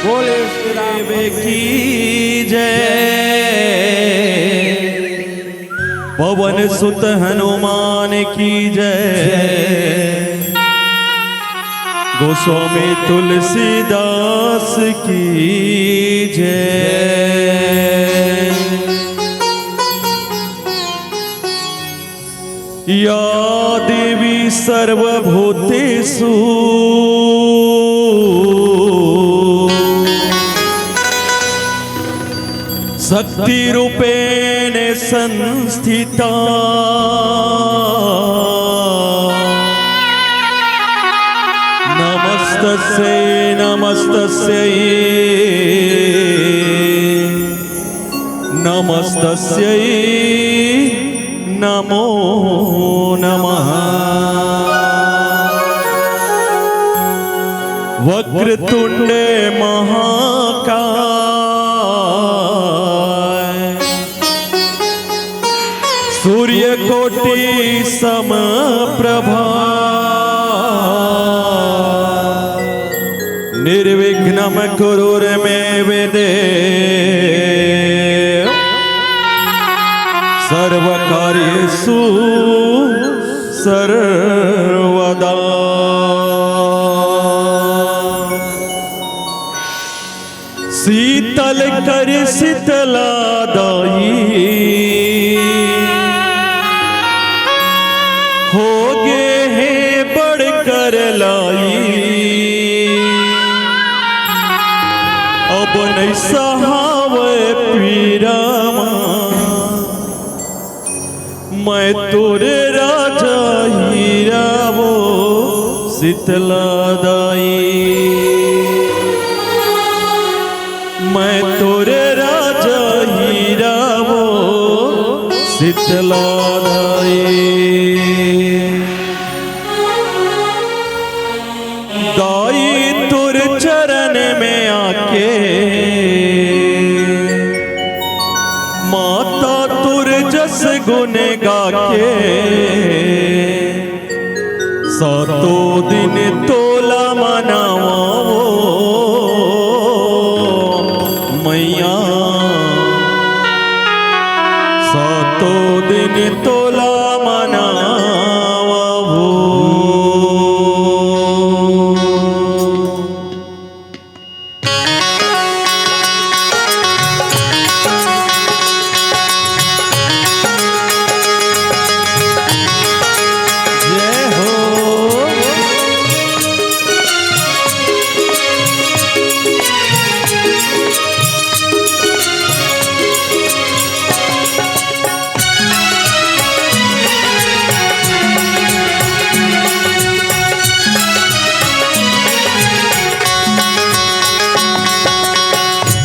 बोले श्री राम की जय। पवन सुत हनुमान की जय। गोस्वामी तुलसीदास की जय। या देवी सर्वभूतेषु शक्ति रूपेण संस्थिता नमस्तस्यै नमस्तस्यै नमस्तस्यै नमो नमः। वक्रतुंड महाकाय सूर्यकोटि समप्रभा निर्विघ्नं कुरुर्मे देव सर्वकार्येषु सर्वदा। शीतल कर शीतलादाई होगे हैं बढ़कर लाई। अब नहीं सहावे पीरामा मैं तोरे राजा हीरा वो शीतलादाई। मैं तोरे राजा हीरा वो शीतलादाई। दाई तुर चरण में आके माता तुर जस गुण गाके सातों दिन तोला मनावा मैया। सातों दिन तोला मनावा हो।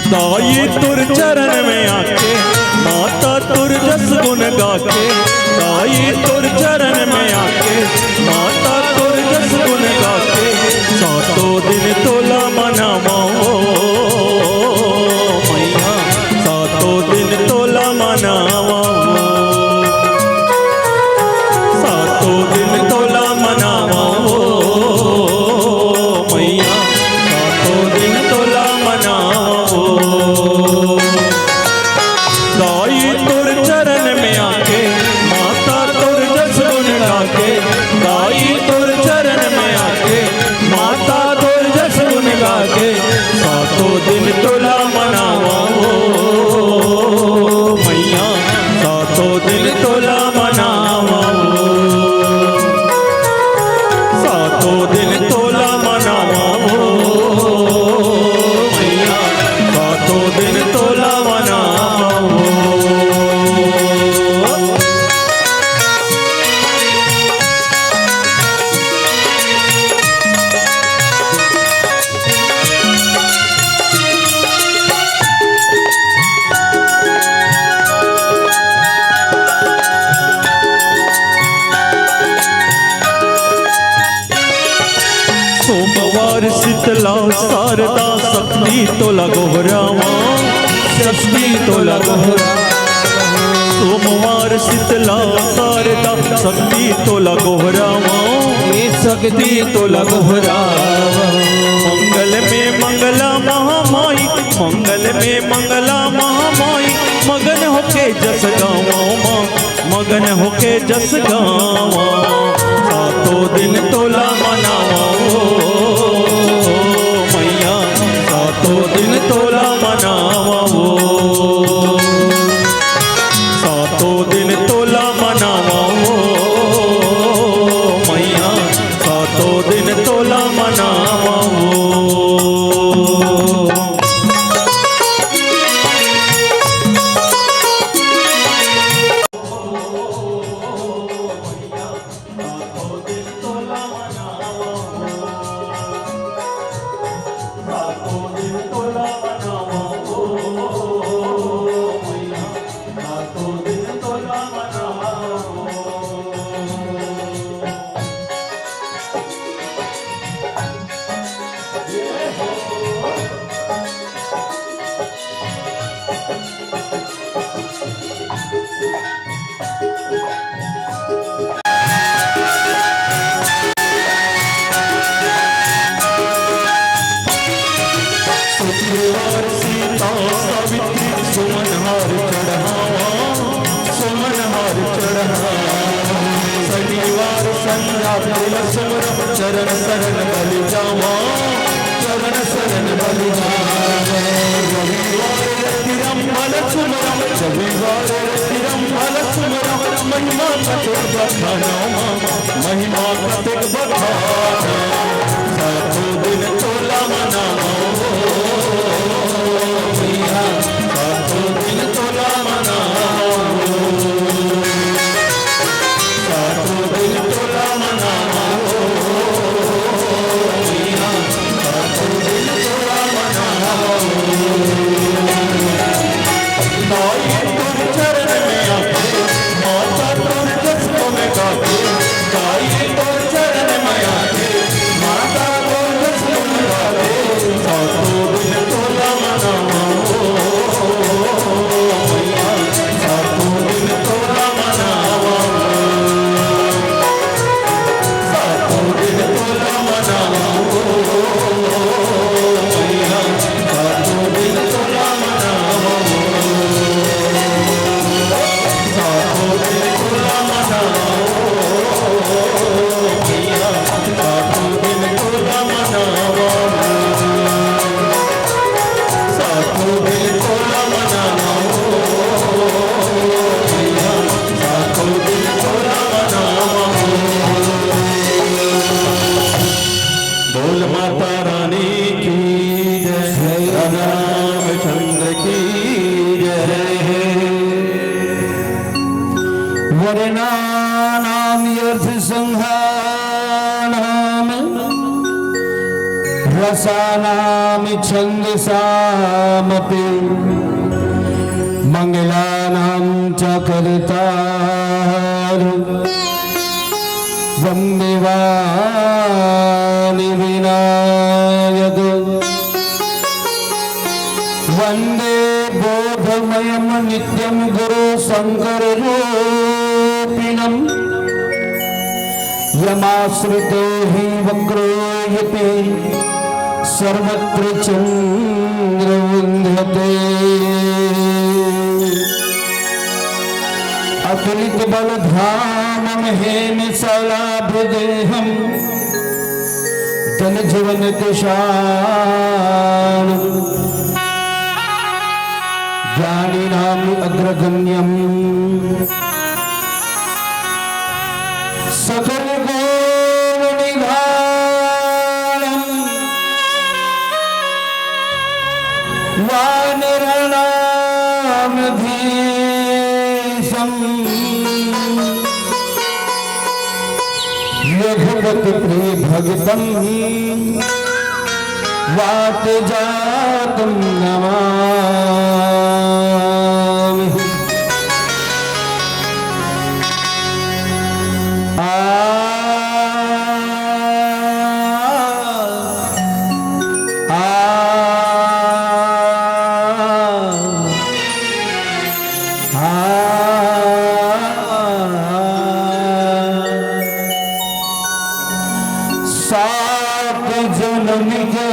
दाई तुर चरण में आके माता तुर जस गुण गाके। दाई तुर चरण में आके माता तुर जस गुण गाके सातों दिन तोला मनावा मैया। सातों दिन तोला मनावा सातों दिन तोला मनावा सातों दिन तोला मनावा सातों दिन तोला मनावा मैया सातों दिन तोला मनावा सोमवार शीतला शारदा शक्ति तोला गोहरावा शक्ति तोला गोहरावा सोमवार शीतला शारदा शक्ति तोला गोहरावा शक्ति तोला गोहरावा मंगल में मंगला महामाई मंगल में मंगला महामाई मगन होके जस गावा मगन होके जस गावा सातों दिन तोला मनावा मैया सातों दिन तोला मनावा सातों दिन तोला मनावा मैया सातों दिन तोला मनावा सुमनहार चढ़ावा सुमनहार चढ़ावा शनिवार संध्या सुमरम चरण शरण बलि जावा चरण शरण बलि जावा रविवार तिरंबल सुमरम रविवार तिरंबल सुमरम महिमा कतिक बखाना महिमा कतिक बखाना सातों दिन तोला मनावा सातों दिन तोला मनावा सातों दिन तोला मनावा सातों दिन तोला मनावा माई तुर चरण में आके माता तुर जस्म में गाके गाई तुर चरण में आके माता तुर जस्म में गाके सातों दिन तोला मनावा सातों दिन तोला मनावा सातों दिन तोला मनावा सातों दिन तोला मनावा सातों दिन तोला मनावा सातों दिन तोला मनावा सातों दिन तोला मनावा सातों दिन तोला मनावा बोल माता रानी की जय रामचंद्र की जय वरनानाम यर्थ संहानाम रसानाम छंदसामपि मंगलानां च कर्तार वन्देवानि विनायक वन्दे बोधमयं नित्यं गुरु शंकर रूपिणम् यमाश्रितो हि वक्रो यते सर्वत्र चन्द्रविन्ध्यते अतुलित बलधामं हेमशलाभदेहं जनजीवन दिशां ज्ञानिनाम अग्रगण्यम सकल गुण निधानम वानराणाम धीशम रघुपति प्रिय भगतम वात जातम नमामि। सात जन्म के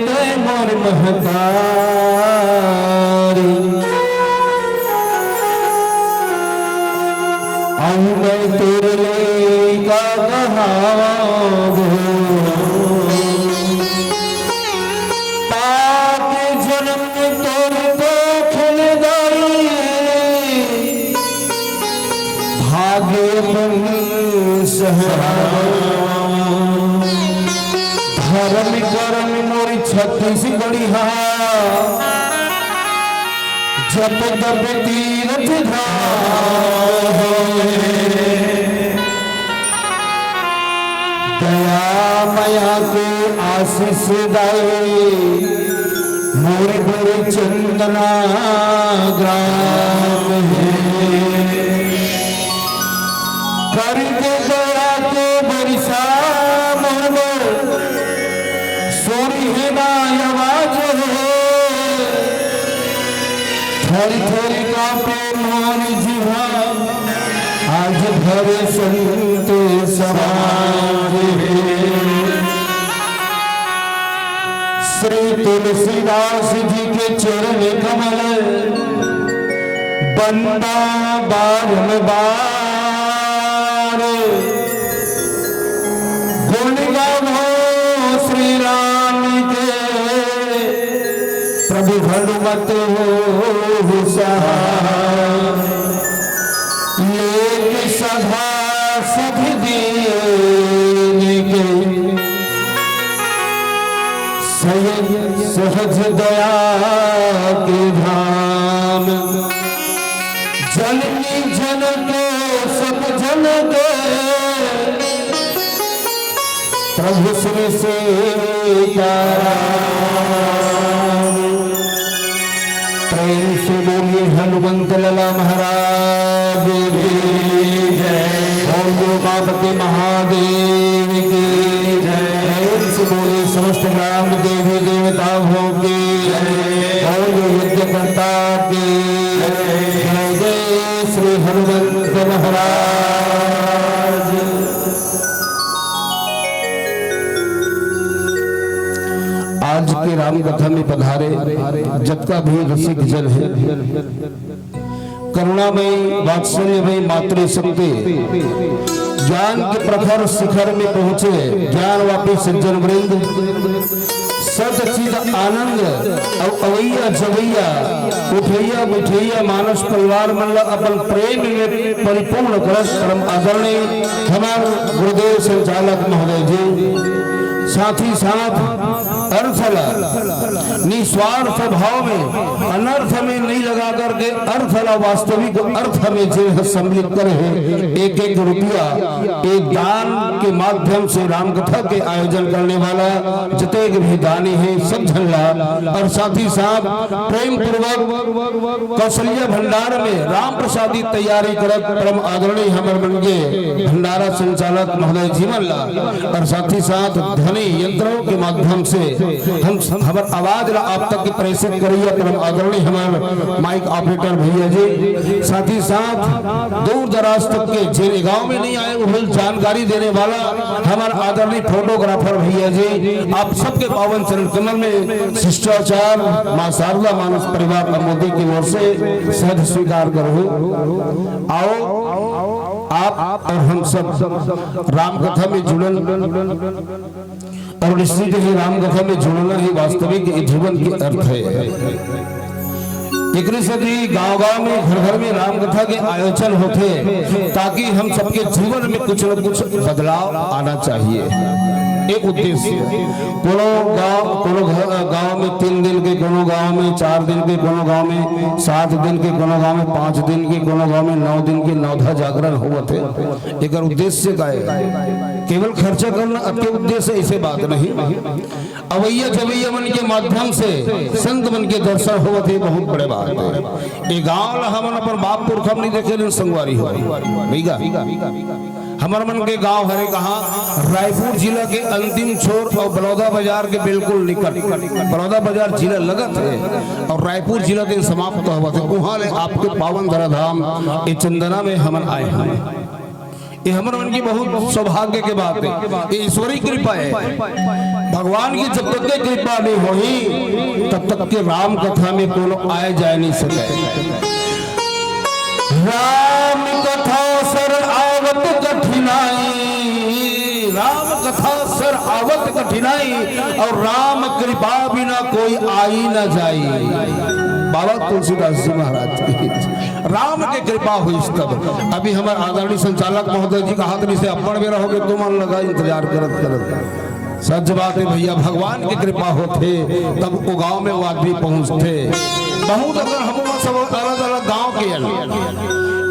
ते मोर महतारी मैं तेरे का कहावो पाप जन्म तोर तो खिलदाई भाग्य सहरा धर्म कर्म मोरी छत्तीसगढ़ी जप तप तीरथ दया मया के आशीष दाई मोरे मोरे चंदना ग्राम करके दया के बरिसा मोर सोरी है आवाज थोड़ी थोड़ी कांपे मोर जीवा आज भरे संत समाज श्री तुलसीदास जी के चरण कमल बंदा बारंबार गुण गावो श्री राम के प्रभु हनुमत हो लेक सभा सुख दीन के सहज दया के धाम जननी जन के सब जन के प्रभु श्री सीताराम प्रेम से बोलिए हनुमंत लला महाराज की जय। बोलो बापति महादेव की जय। प्रेम से बोलिए समस्त ग्राम देवी देवताओं की जय। बोलो यज्ञकर्ता की जय। जय श्री हनुमंत महाराज। आज के राम कथा में पधारे जगता भी रसिक जन है, करुणामय वात्सल्यमय मातृ शक्ति ज्ञान के प्रखर शिखर में पहुंचे ज्ञान वापी सज्जन वृंद सत चिद आनंद अवैया जवैया उठैया मिठैया मानस परिवार मंडल अपन प्रेम में परिपूर्ण कर परम आदरणीय हमारे गुरुदेव संचालक महोदय जी साथ ही साथ अर्थला निस्वार्थ भाव में अनर्थ में नहीं लगा करके अर्थला वास्तविक अर्थ में जो सम्मिलित करे एक एक रुपया एक दान के माध्यम से राम कथा के आयोजन करने वाला जितने भी दानी है सब झल्ला और साथ ही साथ प्रेम पूर्वक कौशल्या भंडार में राम प्रसादी तैयारी करत परम आदरणीय हमर मन के भंडारा संचालक महोदय जीवन लाल और साथ ही साथ ध्वनि यंत्रों के माध्यम से हम हमार आवाज आप तक प्रेषित करिए परम आदरणीय हमारे माइक ऑपरेटर भैया जी साथ ही साथ दूर दराज तक के जिन गांव में नहीं आए वो जानकारी देने वाला हमारे आदरणीय फोटोग्राफर भैया जी आप सबके पावन चरण कमल में शिष्टाचार मां शारदा मानस परिवार मोदी की ओर से सहज स्वीकार करो। आओ आप और हम सब राम कथा में जुड़न और निश्चित ही राम कथा में जुड़ना ही वास्तविक जीवन की अर्थ है। एक सदी गांव-गांव में घर-घर में राम कथा के आयोजन होते ताकि हम सबके जीवन में कुछ न कुछ बदलाव आना चाहिए। एक उद्देश्य, कोनो गांव में 3 दिन के, कोनो गांव में 4 दिन के, कोनो गांव में 7 दिन के, कोनो गांव में 5 दिन के, कोनो गांव में 9 दिन के नवधा जागरण हुआ थे। एक उद्देश्य का है, केवल खर्चा करना अति उद्देश्य ऐसे बात नहीं। अवैया जवैया मन के माध्यम से संत मन के दर्शन हुआ थे, बहुत बड़े बात है। ये गांव हमन अपन बाप पुरखा नहीं देखे संगवारी हो हमार मन के गांव हरे कहा रायपुर जिला के अंतिम छोर और बलौदा बाजार के बिल्कुल निकट। बलौदा बाजार जिला लगत है और रायपुर जिला के समाप्त हुआ थे। वहां ले आपके पावन धराधाम ये चंदना में हम आए हैं। ये हमारे मन की बहुत सौभाग्य के बात है, ये ईश्वरी कृपा है। भगवान की जब तक कृपा नहीं होगी तब तक के राम कथा में कोनो आए जाए नहीं सके। राम कथा सर आवत कठिनाई, राम कथा सर आवत कठिनाई और राम कृपा बिना कोई आई न जाई। बाबा तुलसीदास जी महाराज की राम के कृपा हुई तब। अभी हमारे आदरणीय संचालक महोदय जी कहा से अपन में रहोगे तो मन लगा इंतजार करत करत। सच बात है भैया, भगवान की कृपा होते तब वो गांव में वो आदमी पहुंचते। बहुत अगर हम सब अलग अलग गांव के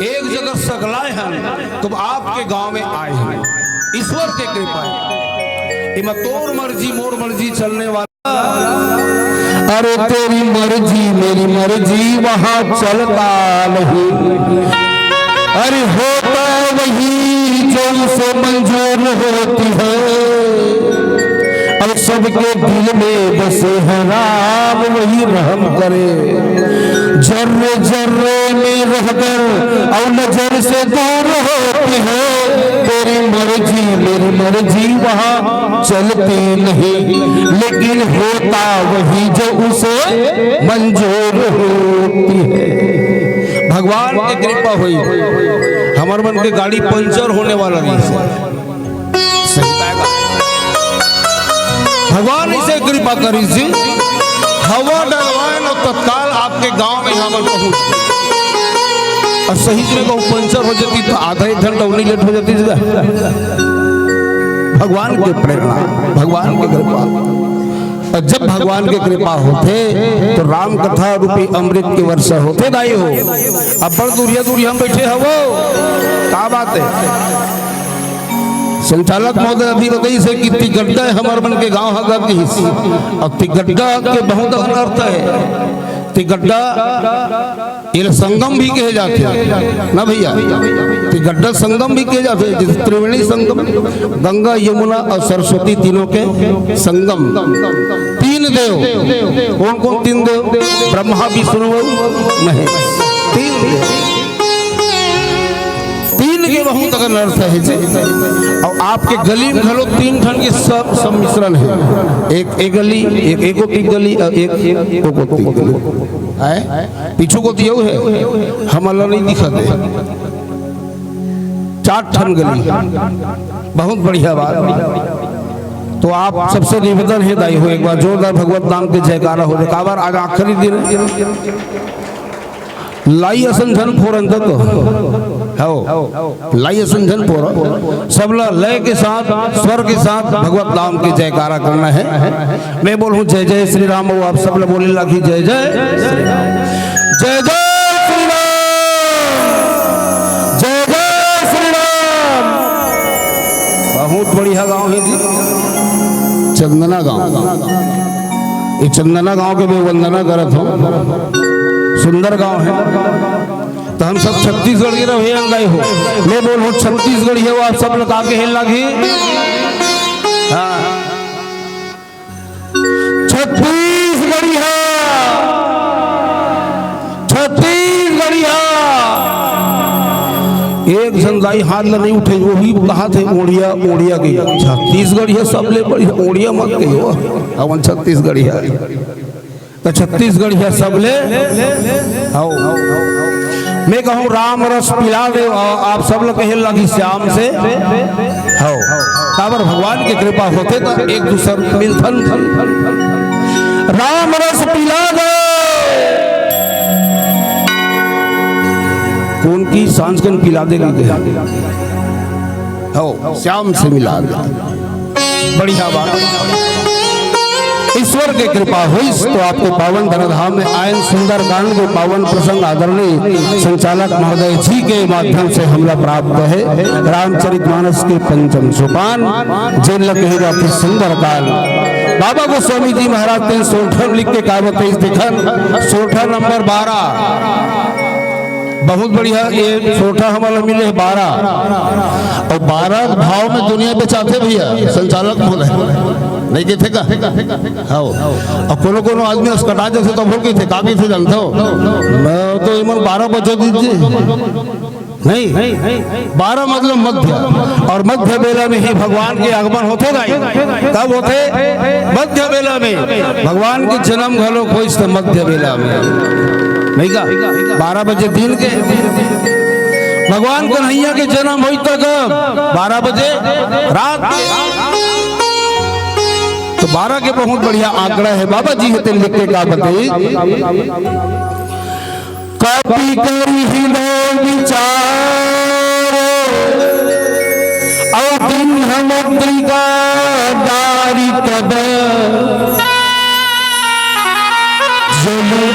एक जगह सकलाए हैं तो आपके गांव में आए हैं, ईश्वर के कृपा है। तोर मर्जी मोर मर्जी चलने वाला, अरे तेरी मर्जी मेरी मर्जी वहां चलता नहीं। अरे होता वही जो उसे मंजूर होती है, अब सबके दिल में बसे हैं राम वही रहम करे। जर्रे जर्रे में रहकर और नजर से दूर होती है, तेरी मर्जी मेरी मर्जी वहां चलती नहीं, लेकिन होता वही जो उसे मंजूर होती है। भगवान की कृपा हुई, हमारे मन के गाड़ी पंचर होने वाला नहीं, भगवान इसे कृपा करी सी हवा डलवाए और तत्काल आपके गांव में हम पहुंच गए। और सही में कहूँ पंचर हो जाती तो आधा 1 घंटा उन्हीं लेट हो जाती। भगवान की प्रेरणा, भगवान की कृपा। और जब भगवान की कृपा होते तो राम कथा रूपी अमृत की वर्षा होते दाई हो। अब बड़ दूरिया दूरिया हम बैठे हो, क्या बात है। संचालक महोदय अभी बताइए से कि तिगड्डा हमारे मन के गांव हगा की हिस्सी और तिगड्डा के बहुत अर्थ है। तिगड्डा ये संगम भी कहे जाते हैं ना भैया, तिगड्डा संगम भी कहे जाते हैं। जैसे त्रिवेणी संगम, गंगा यमुना और सरस्वती तीनों के संगम। 3 देव, कौन कौन 3 देव? ब्रह्मा विष्णु महेश, 3 देव। 3 के बहुत अगर अर्थ है। और आपके गली में घलो 3 ठन के सब सम्मिश्रण है। एक गली, एक एकोटी गली और एक एकोटी गली है। पीछू को दियो है, हम अल्लाह नहीं दिखाते। 4 ठन गली, बहुत बढ़िया बात। तो आप सबसे निवेदन है दाई हो, एक बार जोरदार भगवत नाम के जयकारा हो। एक बार आगे आखिरी दिन लाई असंधन फोरन तक हो, लाई असंधन फोर सब लय के साथ स्वर के साथ भगवत नाम की जयकारा करना है। मैं बोलूं जय जय श्री राम, वो आप सब बोले लगी जय जय श्री राम, जय जय श्री राम, जय जय श्री राम। बहुत बढ़िया गांव है जी, चंदना गांव। ये चंदना गांव के मैं वंदना करत हूँ, सुंदर गांव है। तो हम सब छत्तीसगढ़ के रहे अंगाई हो, मैं बोल छत्तीसगढ़ है, वो आप सब लोग आगे हेल लगी। हाँ छत्तीसगढ़िया, छत्तीसगढ़िया। एक जनदाई हाथ ल नहीं उठे, वो भी कहा थे ओडिया, ओडिया की छत्तीसगढ़िया सब ले बढ़िया, ओडिया मत कहियो अपन छत्तीसगढ़िया। तो छत्तीसगढ़ है सब ले आओ। मैं कहूँ राम रस पिला दे, आप सब लोग कहे लगी श्याम से हो। काबर भगवान की कृपा होते तो एक दूसरे मिलथन। राम रस पिला दे, कौन की सांझ कन पिला देगी हो श्याम से मिला दे। बढ़िया बात, ईश्वर की कृपा हुई तो आपको पावन धराधाम में आयन सुंदर कांड के पावन प्रसंग आदरणीय संचालक महोदय जी के माध्यम से हमला प्राप्त है। रामचरितमानस के पंचम सोपान जेल कहेगा कि सुंदर कांड बाबा गोस्वामी जी महाराज ने सोठन लिख के कावत दिखन सोठा नंबर 12 बहुत बढ़िया। ये सोठा हमारा मिले 12 और 12 भाव में दुनिया बेचाते भैया संचालक महोदय नहीं के थे का हाँ और कोनो कोनो आदमी कटा जैसे तो बोल के थे काफी थे जानते हो। मैं तो इमन 12 बजे दीजिए नहीं 12 मतलब मध्य और मध्य बेला में ही भगवान के आगमन होते गए। कब होते? मध्य बेला में भगवान के जन्म घलो खोज मध्य बेला में नहीं का 12 बजे दिन के भगवान कन्हैया के जन्म हुई तक 12 बजे रात तो 12 के बहुत बढ़िया आंकड़ा है। बाबा जी होते लिख के का बताइए कॉपी करी ही विचार और दिन हम दारी कद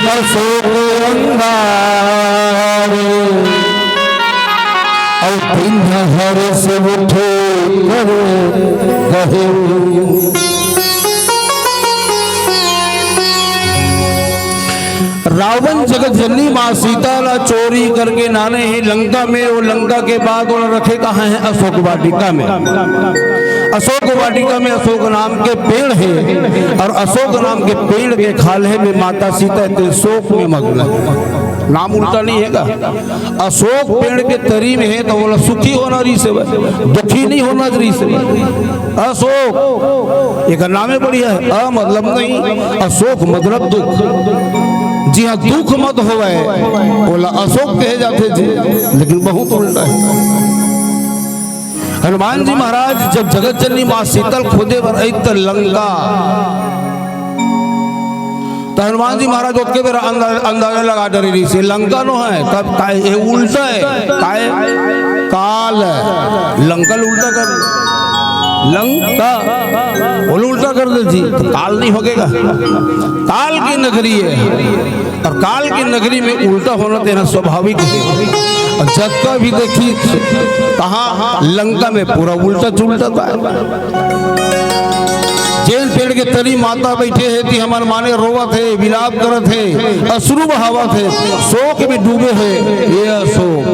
अशोक और दिन हर से उठे गहे रावण जगत जननी माँ सीता ला चोरी करके नाने ही लंका में और लंका के बाद और रखे कहाँ है अशोक वाटिका में। अशोक वाटिका में अशोक नाम के पेड़ है और अशोक नाम के पेड़ के खाले में माता सीता त्रिशोक में मग्न है। नाम उल्टा नहीं है। अशोक पेड़ के तरी में है तो बोला सुखी होना री से दुखी नहीं होना री से अशोक एक नाम है बढ़िया है। अ मतलब नहीं अशोक मतलब दुख। जी हाँ दुख मत होवे बोला अशोक कहे जाते थे लेकिन बहुत उल्टा है। हनुमान जी महाराज जब जगत जननी माँ शीतल खोदे पर लंका तो हनुमान जी महाराज उसके बेरा अंदाजा लगा डरी रही से लंका नो है तब ये उल्टा है काल है लंका उल्टा कर लंका बोलो उल्टा कर दे जी तो काल नहीं होगेगा। काल की नगरी है और काल की नगरी में उल्टा होना देना स्वाभाविक है। और जग का भी देखी कहा लंका में पूरा उल्टा चुलटा था। जेल पेड़ के तरी माता बैठे है थी हमारे माने रोवा थे विलाप करत थे अश्रु बहावा थे शोक में डूबे है ये अशोक।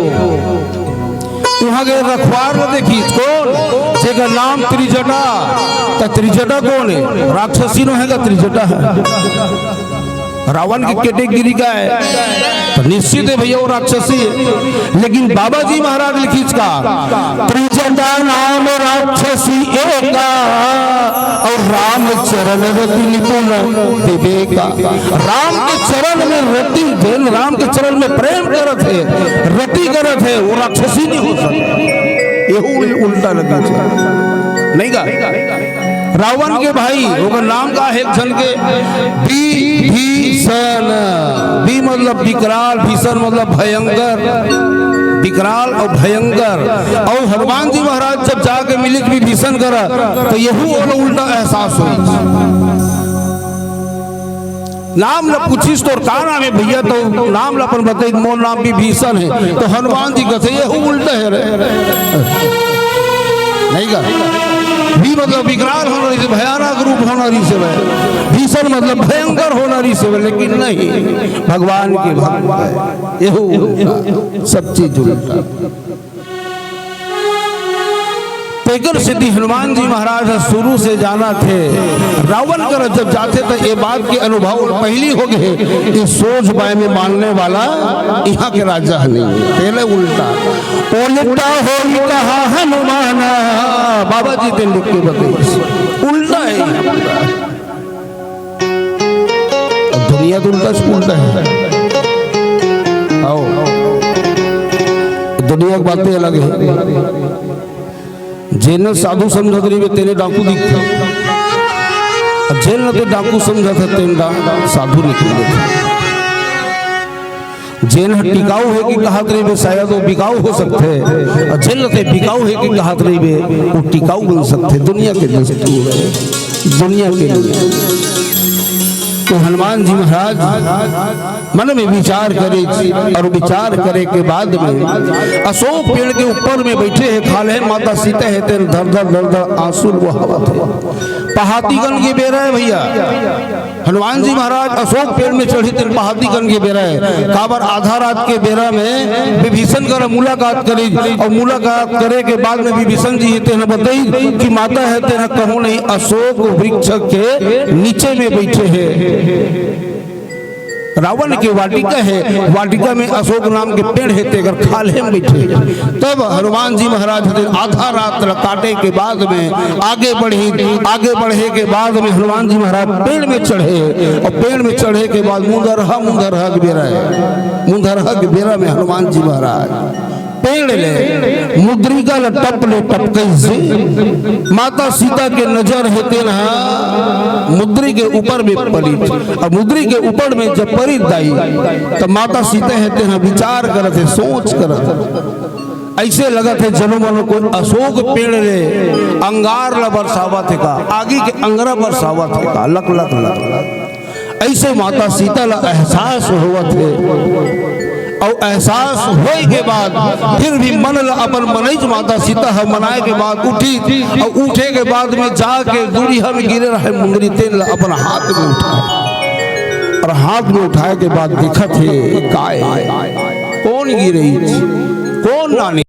वहां के रखवार में देखी कौन जेका नाम त्रिजटा तो त्रिजटा कौन है? राक्षसी नो है त्रिजटा है। रावण की कैटेगरी का है तो निश्चित है भैया वो राक्षसी है। लेकिन बाबा जी महाराज लिखी का त्रिजटा नाम राक्षसी एका और राम चरण रति निपुण विवेका। राम के चरण में रति देन राम के चरण में प्रेम करत है रति करत है वो राक्षसी नहीं हो सकती। ये उल्टा लगा नहीं का रावण के भाई वो नाम का है जन के भीषण बी मतलब विकराल भीषण मतलब भयंकर विकराल और भयंकर। और हनुमान जी महाराज जब जाके मिलित भी भीषण करा तो यही उल्टा एहसास हुई। नाम ला पूछिस तो का नाम है भैया तो नाम ला अपन बताई मोर नाम भी भीषण है तो हनुमान जी कहते यही उल्टा है नहीं का भी मतलब विकराल होना रही से भयानक रूप होना रही से भीषण मतलब भयंकर होना रही से लेकिन नहीं भगवान की भक्त यही सब चीज उल्टा। तेगर सिद्धि हनुमान जी महाराज शुरू से जाना थे रावण कर जब जाते तो ये बात के अनुभव पहली हो गए कि सोच बाय में मानने वाला यहाँ के राजा नहीं पहले उल्टा उल्टा हो कहा हनुमान बाबा जी ने लिख के बताइए उल्टा है। दुनिया तो उल्टा है आओ दुनिया की बातें अलग है। जेल साधु समझत रही तेरे डाकू दिखते जेल न तो डाकू समझा था तेरा साधु निकल जेन टिकाऊ है कि कहत रही बे शायद वो बिकाऊ हो सकते हैं, और जेन ते बिकाऊ है कि कहत रही बे वो टिकाऊ बन सकते। दुनिया के दस्तूर है, दुनिया के लिए। तो हनुमान जी महाराज मन में विचार करे, और विचार करे के बाद में अशोक पेड़ के ऊपर में बैठे हैं, खाले माता सीता है, तेरे धर धर धर धर आंसू बहावत है। पहातीगण के बेरा है भैया, हनुमान जी महाराज अशोक पेड़ में चढ़े थे, पहातीगण के बेरा है। काबर आधा रात के बेरा में विभीषण कर मुलाकात करी, और मुलाकात करे के बाद में विभीषण जी तेन बताई कि माता है तेना कहो नहीं, अशोक वृक्ष के नीचे में बैठे हैं। रावण की वाटिका है, वाटिका में अशोक नाम के पेड़ है, तेगर खाले में बैठे। तब हनुमान जी महाराज आधा रात काटे के बाद में आगे बढ़े के बाद में हनुमान जी महाराज पेड़ में चढ़े, और पेड़ में चढ़े के बाद मुंदरहा के बेरा है, मुंदरहा के बेरा में हनुमान जी महाराज पेड़ ले मुद्रिका टप ले टप कैसे माता सीता के नजर हेते ना मुद्री के ऊपर में पड़ी, और मुद्री के ऊपर में जब पड़ी दाई तो माता सीता हेते ना विचार करते, सोच करते। ऐसे लगा थे जनो मनो को अशोक पेड़ ले अंगार ला बरसावा थे का, आगे के अंगरा बरसावा थे का, लक लक लक। ऐसे माता सीता ला एहसास हुआ थे, और एहसास होए के बाद फिर भी मन ला अपन मनईज माता सीता है मनाए के बाद उठी, और उठे के बाद में जाके दूरिया में गिरे रहे मुंगरी तेल अपन हाथ में उठाए, और हाथ में उठाए के बाद देखा थे काय कौन गिरे, कौन नानी